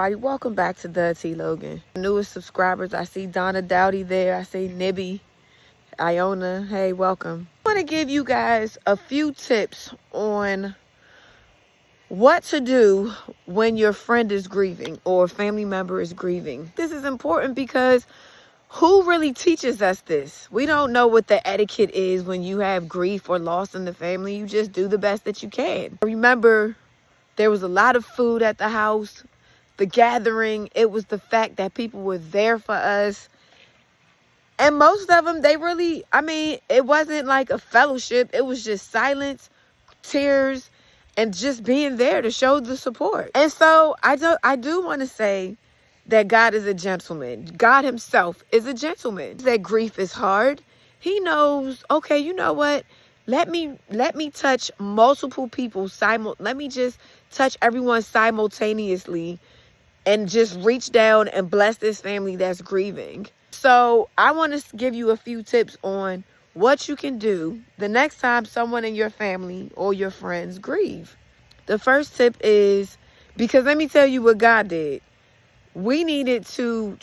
Everybody, welcome back to the T Logan. Newest subscribers, I see Donna Dowdy there. I see Nibby, Iona. Hey, welcome. I want to give you guys a few tips on what to do when your friend is grieving or a family member is grieving. This is important because who really teaches us this? We don't know what the etiquette is when you have grief or loss in the family. You just do the best that you can. Remember, there was a lot of food at the house. The gathering, it was the fact that people were there for us. And most of them, it wasn't like a fellowship. It was just silence, tears, and just being there to show the support. And so I do want to say that God is a gentleman. God himself is a gentleman. That grief is hard. He knows, okay, you know what? Let me touch multiple people. Let me just touch everyone simultaneously and just reach down and bless this family that's grieving. So I want to give you a few tips on what you can do the next time someone in your family or your friends grieve. The first tip is, because let me tell you what God did. We needed to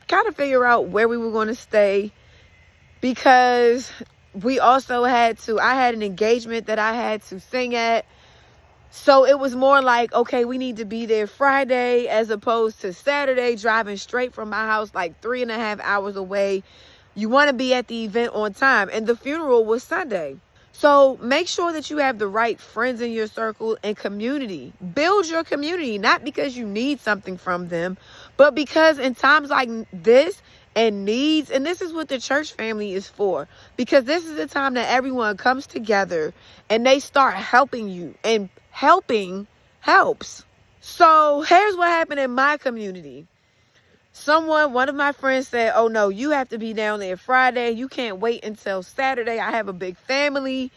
kind of figure out where we were going to stay, because we also I had an engagement that I had to sing at. So it was more like, okay, we need to be there Friday as opposed to Saturday, driving straight from my house like 3.5 hours away. You want to be at the event on time. And the funeral was Sunday. So make sure that you have the right friends in your circle and community. Build your community, not because you need something from them, but because in times like this and needs, and this is what the church family is for, because this is the time that everyone comes together and they start helping you, and helping helps. So here's what happened in my community. One of my friends said, oh no, you have to be down there Friday. You can't wait until Saturday. I have a big family.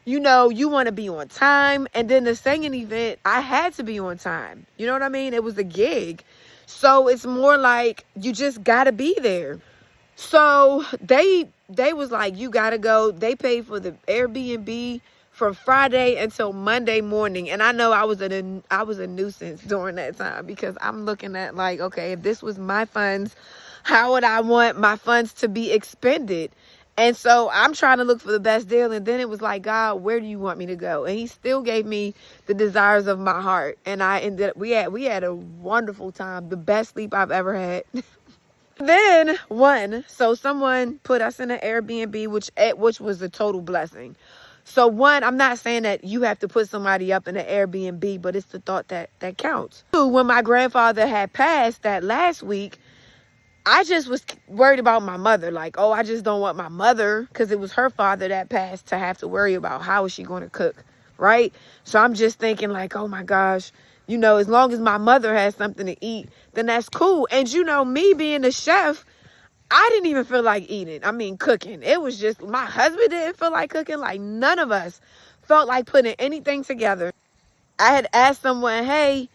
You want to be on time. And then the singing event, I had to be on time. You know what I mean? It was a gig. So it's more like you just got to be there. So they was like, you got to go. They paid for the Airbnb from Friday until Monday morning. And I know I was a nuisance during that time, because I'm looking at like, okay, if this was my funds, how would I want my funds to be expended? And so I'm trying to look for the best deal. And then it was like, God, where do you want me to go? And he still gave me the desires of my heart. And we had a wonderful time, the best sleep I've ever had. Then someone put us in an Airbnb, which was a total blessing. So I'm not saying that you have to put somebody up in an Airbnb, but it's the thought that counts. When my grandfather had passed that last week, I just was worried about my mother. Like, I just don't want my mother, because it was her father that passed, to have to worry about how is she going to cook, right? So I'm just thinking like, oh my gosh, as long as my mother has something to eat, then that's cool. And me being a chef, I didn't even feel like eating. Cooking. It was just, my husband didn't feel like cooking. Like, none of us felt like putting anything together. I had asked someone, hey,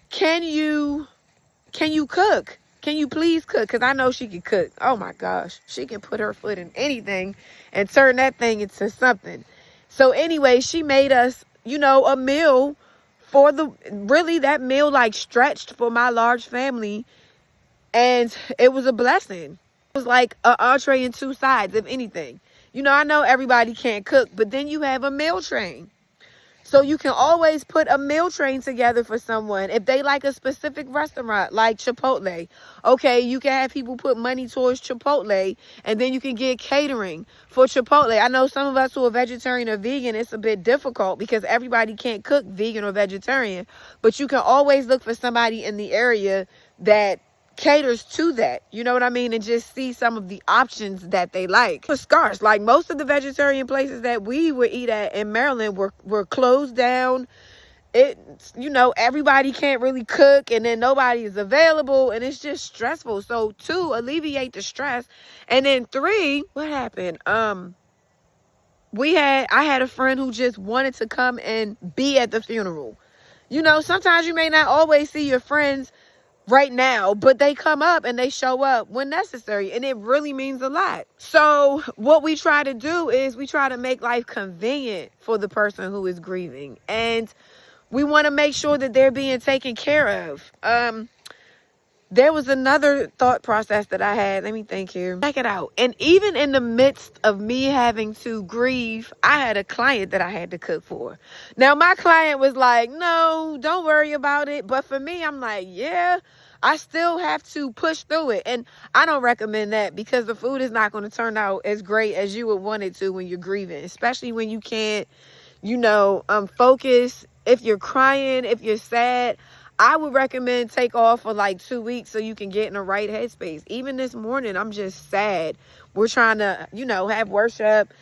can you cook? Can you please cook? Because I know she can cook. Oh my gosh. She can put her foot in anything and turn that thing into something. So anyway, she made us, a meal that meal like stretched for my large family. And it was a blessing. It was like an entree and 2 sides, if anything. I know everybody can't cook, but then you have a meal train. So you can always put a meal train together for someone. If they like a specific restaurant, like Chipotle, okay, you can have people put money towards Chipotle, and then you can get catering for Chipotle. I know some of us who are vegetarian or vegan, it's a bit difficult because everybody can't cook vegan or vegetarian, but you can always look for somebody in the area that caters to that, you know what I mean, and just see some of the options that they like. It was scarce. Like, most of the vegetarian places that we would eat at in Maryland were closed down. Everybody can't really cook, and then nobody is available, and it's just stressful. So 2, alleviate the stress. And then 3, what happened? I had a friend who just wanted to come and be at the funeral. Sometimes you may not always see your friends right now, but they come up and they show up when necessary, and it really means a lot. So what we try to do is we try to make life convenient for the person who is grieving, and we want to make sure that they're being taken care of. there was another thought process that I had. Let me think here. Check it out. And even in the midst of me having to grieve, I had a client that I had to cook for. Now, my client was like, no, don't worry about it. But for me, I'm like, yeah, I still have to push through it. And I don't recommend that because the food is not going to turn out as great as you would want it to when you're grieving, especially when you can't, focus. If you're crying, if you're sad, I would recommend take off for like 2 weeks so you can get in the right headspace. Even this morning, I'm just sad. We're trying to, have worship,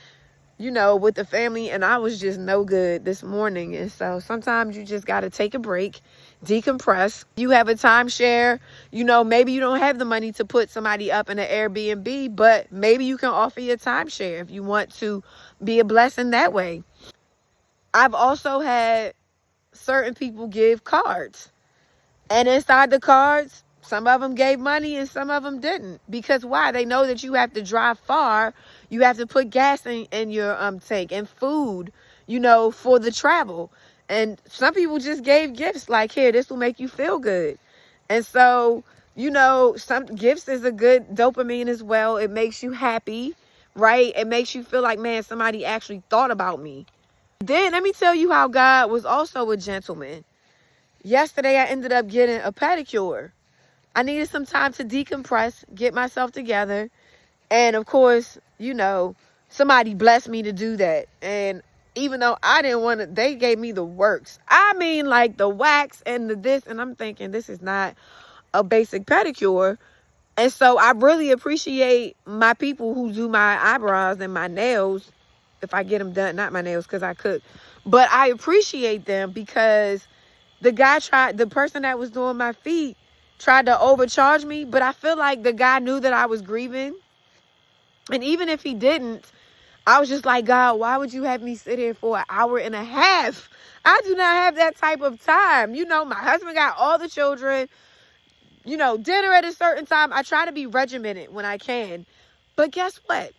with the family. And I was just no good this morning. And so sometimes you just got to take a break, decompress. You have a timeshare, maybe you don't have the money to put somebody up in an Airbnb, but maybe you can offer your timeshare if you want to be a blessing that way. I've also had certain people give cards. And inside the cards, some of them gave money and some of them didn't. Because why? They know that you have to drive far. You have to put gas in your tank and food, for the travel. And some people just gave gifts like, here, this will make you feel good. And so, some gifts is a good dopamine as well. It makes you happy, right? It makes you feel like, man, somebody actually thought about me. Then let me tell you how God was also a gentleman. Yesterday, I ended up getting a pedicure. I needed some time to decompress, get myself together. And of course, somebody blessed me to do that. And even though I didn't want to, they gave me the works. I mean, like the wax and the this. And I'm thinking, this is not a basic pedicure. And so I really appreciate my people who do my eyebrows and my nails. If I get them done, not my nails because I cook. But I appreciate them because the person that was doing my feet tried to overcharge me, but I feel like the guy knew that I was grieving. And even if he didn't, I was just like, God, why would you have me sit here for an hour and a half? I do not have that type of time. My husband got all the children, dinner at a certain time. I try to be regimented when I can. But guess what?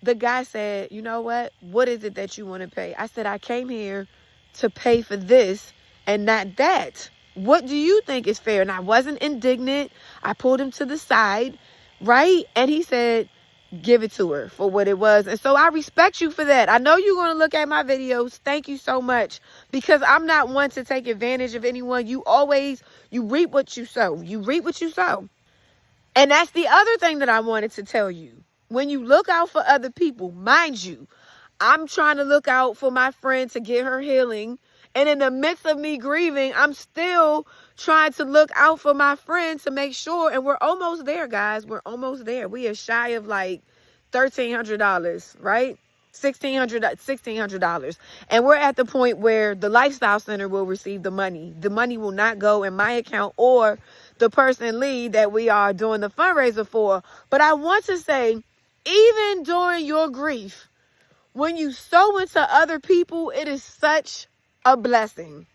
The guy said, you know what is it that you want to pay? I said, I came here to pay for this and not that. What do you think is fair? And I wasn't indignant. I pulled him to the side, right? And he said, give it to her for what it was. And so I respect you for that. I know you're going to look at my videos. Thank you so much. Because I'm not one to take advantage of anyone. You reap what you sow. You reap what you sow. And that's the other thing that I wanted to tell you. When you look out for other people, mind you, I'm trying to look out for my friend to get her healing. And in the midst of me grieving, I'm still trying to look out for my friend to make sure. And we're almost there, guys. We're almost there. We are shy of like $1,300, right? $1,600. And we're at the point where the lifestyle center will receive the money. The money will not go in my account or the person lead that we are doing the fundraiser for. But I want to say, even during your grief, when you sow into other people, it is such a blessing.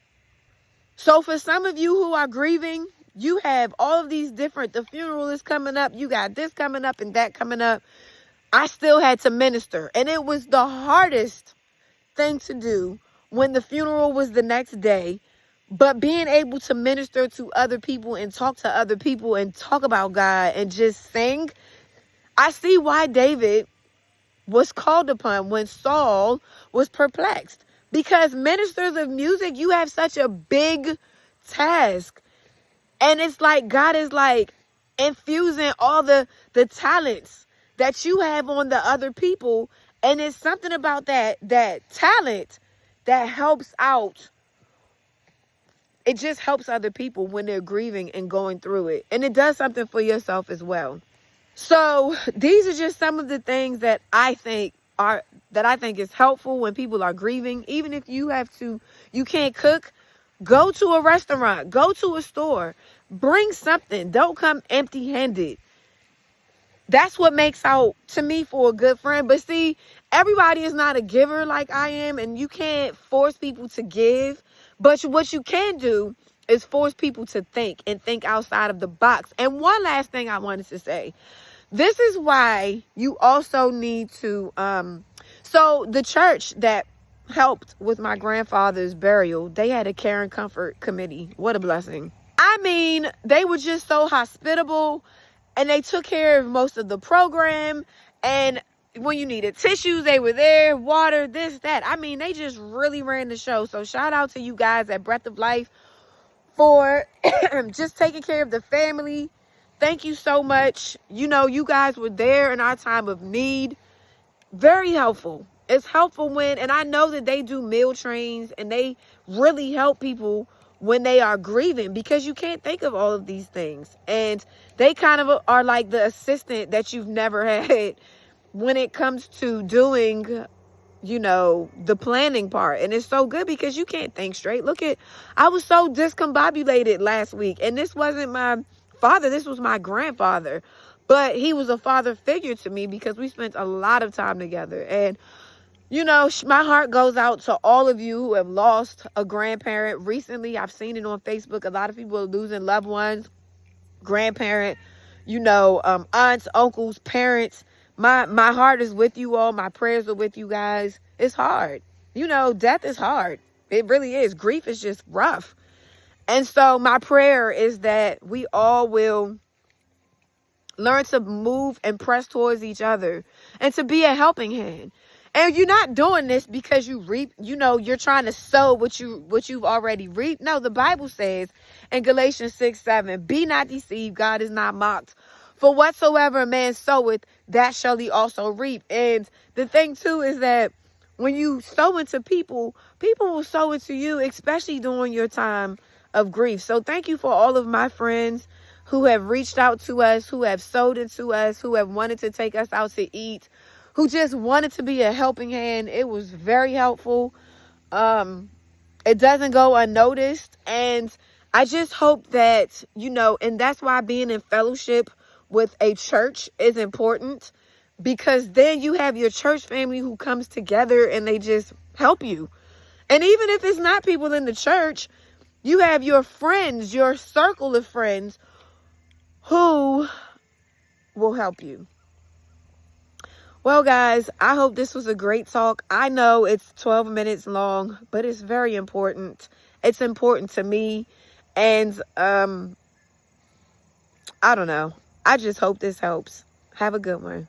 So for some of you who are grieving, you have all of these the funeral is coming up. You got this coming up and that coming up. I still had to minister. And it was the hardest thing to do when the funeral was the next day. But being able to minister to other people and talk to other people and talk about God and just sing, I see why David was called upon when Saul was perplexed. Because ministers of music, you have such a big task. And it's like God is like infusing all the talents that you have on the other people. And it's something about that talent that helps out. It just helps other people when they're grieving and going through it. And it does something for yourself as well. So these are just some of the things that I think is helpful when people are grieving. Even if you can't cook, go to a restaurant, go to a store, bring something. Don't come empty-handed. That's what makes out to me for a good friend. But see, everybody is not a giver like I am, and you can't force people to give. But what you can do is force people to think and think outside of the box. And one last thing I wanted to say. This is why you also need to, so the church that helped with my grandfather's burial, they had a care and comfort committee. What a blessing. I mean, they were just so hospitable, and they took care of most of the program. And when you needed tissues, they were there, water, this, that. I mean, they just really ran the show. So shout out to you guys at Breath of Life for just taking care of the family. Thank you so much. You know, you guys were there in our time of need. Very helpful. It's helpful when, and I know that they do meal trains and they really help people when they are grieving, because you can't think of all of these things. And they kind of are like the assistant that you've never had when it comes to doing, you know, the planning part. And it's so good because you can't think straight. I was so discombobulated last week, and this wasn't my father, this was my grandfather. But he was a father figure to me because we spent a lot of time together. And, you know, my heart goes out to all of you who have lost a grandparent recently. I've seen it on Facebook. A lot of people are losing loved ones, grandparent, you know, aunts, uncles, parents. My heart is with you all. My prayers are with you guys. It's hard. You know, death is hard. It really is. Grief is just rough. And so my prayer is that we all will learn to move and press towards each other and to be a helping hand. And you're not doing this because you reap, you know, you're trying to sow what you've already reaped. No, the Bible says in Galatians 6:7, be not deceived, God is not mocked. For whatsoever a man soweth, that shall he also reap. And the thing too is that when you sow into people, people will sow into you, especially during your time of grief. So thank you for all of my friends who have reached out to us, who have sowed into us, who have wanted to take us out to eat, who just wanted to be a helping hand. It was very helpful. It doesn't go unnoticed. And I just hope that, you know, and that's why being in fellowship with a church is important, because then you have your church family who comes together and they just help you. And even if it's not people in the church, you have your friends, your circle of friends who will help you. Well, guys, I hope this was a great talk. I know it's 12 minutes long, but it's very important. It's important to me. And I don't know. I just hope this helps. Have a good one.